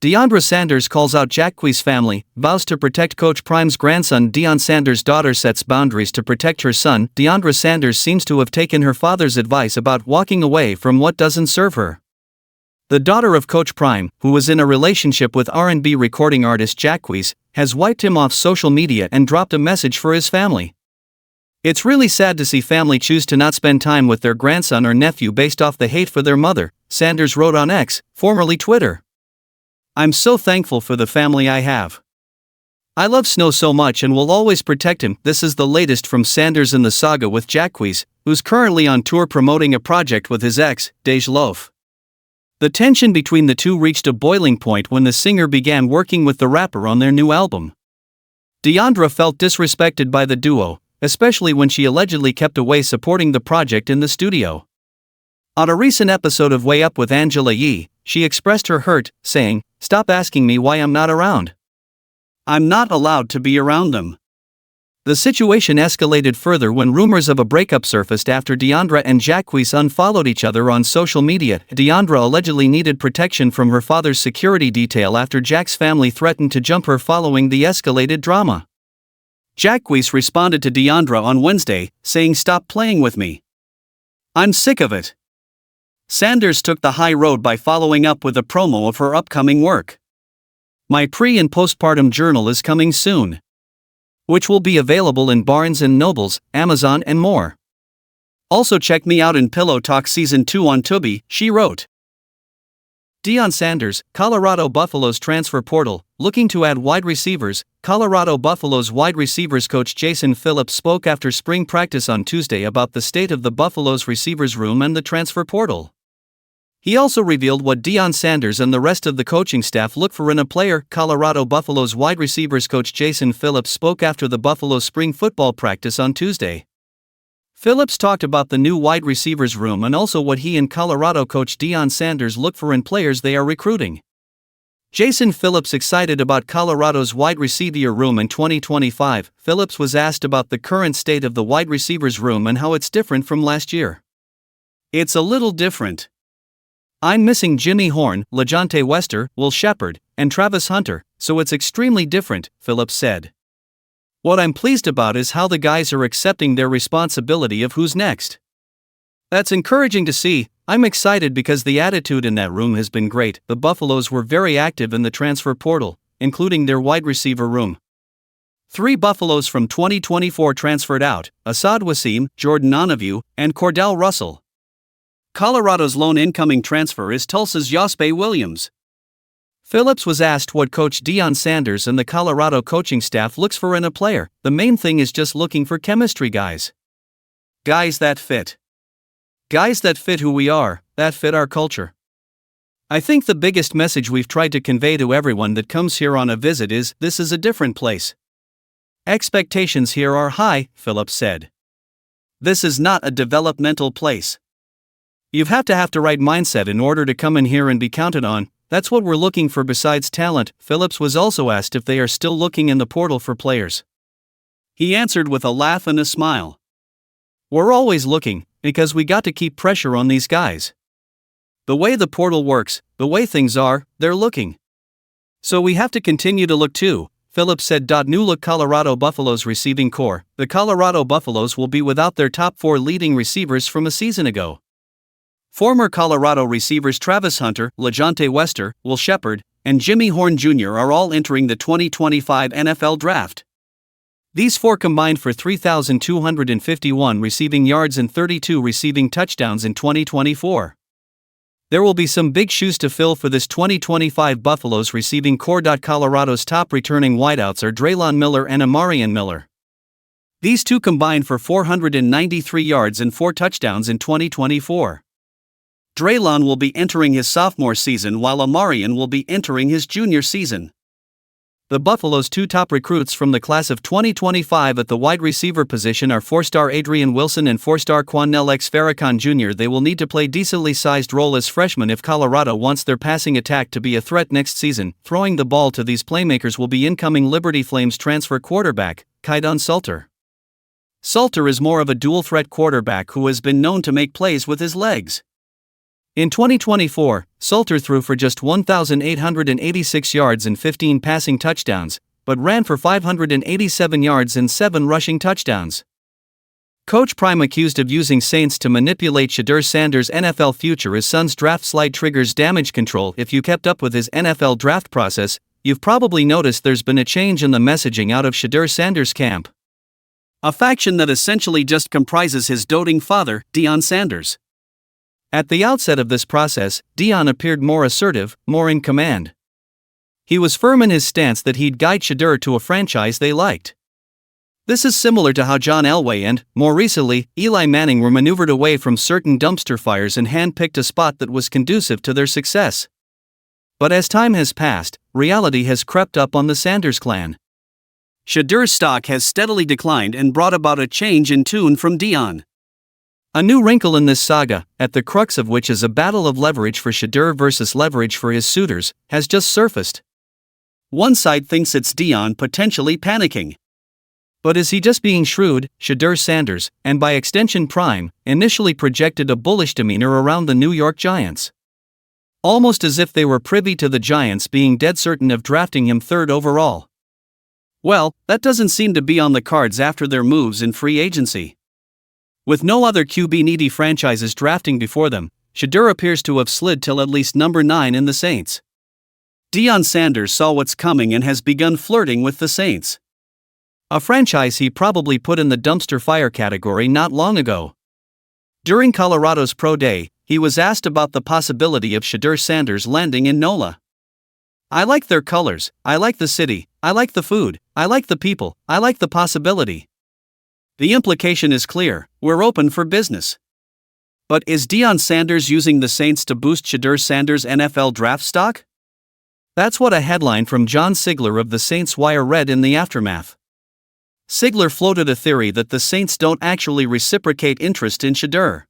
Deandra Sanders calls out Jacquees family, vows to protect Coach Prime's grandson. Deion Sanders' daughter sets boundaries to protect her son. Deiondra Sanders seems to have taken her father's advice about walking away from what doesn't serve her. The daughter of Coach Prime, who was in a relationship with R&B recording artist Jacquees, has wiped him off social media and dropped a message for his family. "It's really sad to see family choose to not spend time with their grandson or nephew based off the hate for their mother," Sanders wrote on X, formerly Twitter. "I'm so thankful for the family I have. I love Snow so much and will always protect him." This is the latest from Sanders in the saga with Jacquees, who's currently on tour promoting a project with his ex, Deandra. The tension between the two reached a boiling point when the singer began working with the rapper on their new album. Deandra felt disrespected by the duo, especially when she allegedly kept away supporting the project in the studio. On a recent episode of Way Up with Angela Yee, she expressed her hurt, saying, "Stop asking me why I'm not around. I'm not allowed to be around them." The situation escalated further when rumors of a breakup surfaced after Deandra and Jacquees unfollowed each other on social media. Deandra allegedly needed protection from her father's security detail after Jack's family threatened to jump her following the escalated drama. Jacquees responded to Deandra on Wednesday, saying, "Stop playing with me. I'm sick of it." Sanders took the high road by following up with a promo of her upcoming work. "My pre- and postpartum journal is coming soon, which will be available in Barnes & Nobles, Amazon and more. Also check me out in Pillow Talk Season 2 on Tubi," she wrote. Deion Sanders, Colorado Buffaloes transfer portal, looking to add wide receivers. Colorado Buffaloes wide receivers coach Jason Phillips spoke after spring practice on Tuesday about the state of the Buffaloes receivers room and the transfer portal. He also revealed what Deion Sanders and the rest of the coaching staff look for in a player. Colorado Buffaloes wide receivers coach Jason Phillips spoke after the Buffaloes spring football practice on Tuesday. Phillips talked about the new wide receivers room and also what he and Colorado coach Deion Sanders look for in players they are recruiting. Jason Phillips excited about Colorado's wide receiver room in 2025. Phillips was asked about the current state of the wide receivers room and how it's different from last year. "It's a little different. I'm missing Jimmy Horn, LeJohntay Wester, Will Shepard, and Travis Hunter, so it's extremely different," Phillips said. "What I'm pleased about is how the guys are accepting their responsibility of who's next. That's encouraging to see. I'm excited because the attitude in that room has been great." The Buffaloes were very active in the transfer portal, including their wide receiver room. 3 Buffaloes from 2024 transferred out: Asad Wasim, Jordan Onivue, and Cordell Russell. Colorado's lone incoming transfer is Tulsa's Yospe Williams. Phillips was asked what coach Deion Sanders and the Colorado coaching staff looks for in a player. "The main thing is just looking for chemistry guys. Guys that fit. Guys that fit who we are, that fit our culture. I think the biggest message we've tried to convey to everyone that comes here on a visit is, this is a different place. Expectations here are high," Phillips said. "This is not a developmental place. You have to have the right mindset in order to come in here and be counted on. That's what we're looking for besides talent." Phillips was also asked if they are still looking in the portal for players. He answered with a laugh and a smile. "We're always looking, because we got to keep pressure on these guys. The way the portal works, the way things are, they're looking. So we have to continue to look too," Phillips said. New look Colorado Buffaloes receiving core. The Colorado Buffaloes will be without their top 4 leading receivers from a season ago. Former Colorado receivers Travis Hunter, LeJohntay Wester, Will Shepard, and Jimmy Horn Jr. are all entering the 2025 NFL Draft. These 4 combined for 3,251 receiving yards and 32 receiving touchdowns in 2024. There will be some big shoes to fill for this 2025 Buffaloes receiving core. Colorado's top returning wideouts are Draylon Miller and Amarian Miller. These two combined for 493 yards and 4 touchdowns in 2024. Draylon will be entering his sophomore season while Amarian will be entering his junior season. The Buffalo's 2 top recruits from the class of 2025 at the wide receiver position are 4-star Adrian Wilson and 4-star Quannell X Farrakhan Jr. They will need to play decently sized role as freshmen if Colorado wants their passing attack to be a threat next season. Throwing the ball to these playmakers will be incoming Liberty Flames transfer quarterback, Kaidon Salter. Salter is more of a dual-threat quarterback who has been known to make plays with his legs. In 2024, Salter threw for just 1,886 yards and 15 passing touchdowns, but ran for 587 yards and 7 rushing touchdowns. Coach Prime accused of using Saints to manipulate Shadur Sanders' NFL future. His son's draft slide triggers damage control. If you kept up with his NFL draft process, you've probably noticed there's been a change in the messaging out of Shadur Sanders' camp. A faction that essentially just comprises his doting father, Deandra Sanders. At the outset of this process, Deion appeared more assertive, more in command. He was firm in his stance that he'd guide Shadur to a franchise they liked. This is similar to how John Elway and, more recently, Eli Manning were maneuvered away from certain dumpster fires and hand-picked a spot that was conducive to their success. But as time has passed, reality has crept up on the Sanders clan. Shadur's stock has steadily declined and brought about a change in tune from Deion. A new wrinkle in this saga, at the crux of which is a battle of leverage for Shadur versus leverage for his suitors, has just surfaced. One side thinks it's Deion potentially panicking. But is he just being shrewd? Shadur Sanders, and by extension Prime, initially projected a bullish demeanor around the New York Giants. Almost as if they were privy to the Giants being dead certain of drafting him 3rd overall. Well, that doesn't seem to be on the cards after their moves in free agency. With no other QB-needy franchises drafting before them, Shadur appears to have slid till at least number 9 in the Saints. Deandra Sanders saw what's coming and has begun flirting with the Saints. A franchise he probably put in the dumpster fire category not long ago. During Colorado's Pro Day, he was asked about the possibility of Shadur Sanders landing in NOLA. "I like their colors, I like the city, I like the food, I like the people, I like the possibility." The implication is clear: we're open for business. But is Deandra Sanders using the Saints to boost Shadur Sanders' NFL draft stock? That's what a headline from John Sigler of the Saints Wire read in the aftermath. Sigler floated a theory that the Saints don't actually reciprocate interest in Shadur.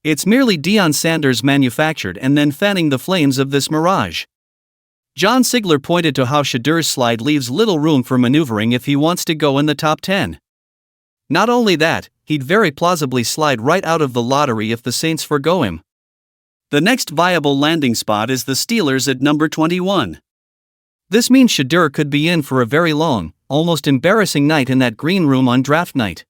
It's merely Deandra Sanders manufactured and then fanning the flames of this mirage. John Sigler pointed to how Shadur's slide leaves little room for maneuvering if he wants to go in the top 10. Not only that, he'd very plausibly slide right out of the lottery if the Saints forgo him. The next viable landing spot is the Steelers at number 21. This means Shadur could be in for a very long, almost embarrassing night in that green room on draft night.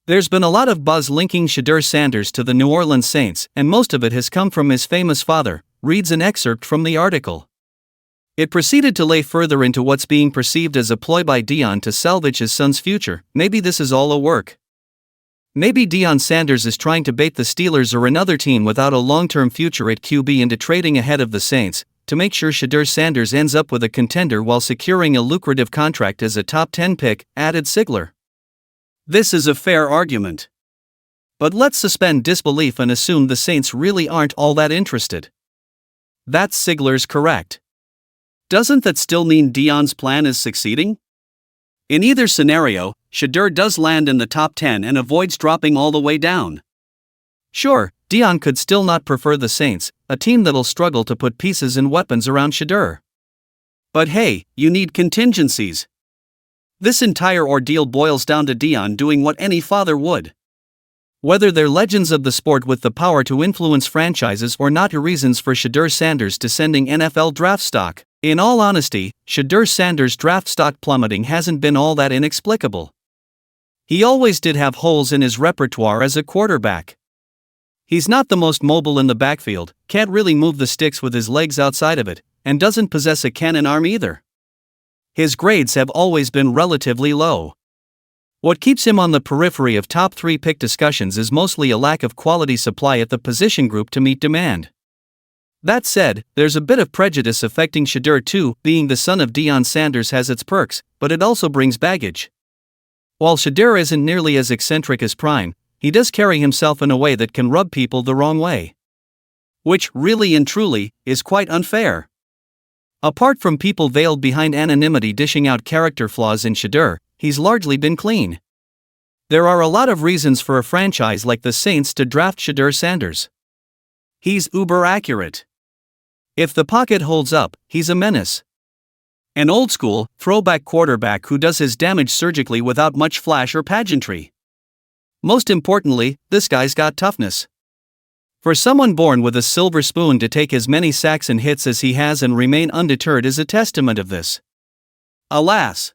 There's been a lot of buzz linking Shadur Sanders to the New Orleans Saints, and most of it has come from his famous father, reads an excerpt from the article. It proceeded to lay further into what's being perceived as a ploy by Deion to salvage his son's future. Maybe this is all a work. Maybe Deandra Sanders is trying to bait the Steelers or another team without a long-term future at QB into trading ahead of the Saints, to make sure Shadur Sanders ends up with a contender while securing a lucrative contract as a top 10 pick, added Sigler. This is a fair argument. But let's suspend disbelief and assume the Saints really aren't all that interested. That's Sigler's correct. Doesn't that still mean Deion's plan is succeeding? In either scenario, Shadur does land in the top 10 and avoids dropping all the way down. Sure, Deion could still not prefer the Saints, a team that'll struggle to put pieces and weapons around Shadur. But hey, you need contingencies. This entire ordeal boils down to Deion doing what any father would. Whether they're legends of the sport with the power to influence franchises or not are reasons for Shadur Sanders descending NFL draft stock. In all honesty, Shadur Sanders' draft stock plummeting hasn't been all that inexplicable. He always did have holes in his repertoire as a quarterback. He's not the most mobile in the backfield, can't really move the sticks with his legs outside of it, and doesn't possess a cannon arm either. His grades have always been relatively low. What keeps him on the periphery of top 3 pick discussions is mostly a lack of quality supply at the position group to meet demand. That said, there's a bit of prejudice affecting Shadur too. Being the son of Deandra Sanders has its perks, but it also brings baggage. While Shadur isn't nearly as eccentric as Prime, he does carry himself in a way that can rub people the wrong way. Which, really and truly, is quite unfair. Apart from people veiled behind anonymity dishing out character flaws in Shadur, he's largely been clean. There are a lot of reasons for a franchise like the Saints to draft Shadur Sanders. He's uber accurate. If the pocket holds up, he's a menace. An old-school, throwback quarterback who does his damage surgically without much flash or pageantry. Most importantly, this guy's got toughness. For someone born with a silver spoon to take as many sacks and hits as he has and remain undeterred is a testament of this. Alas!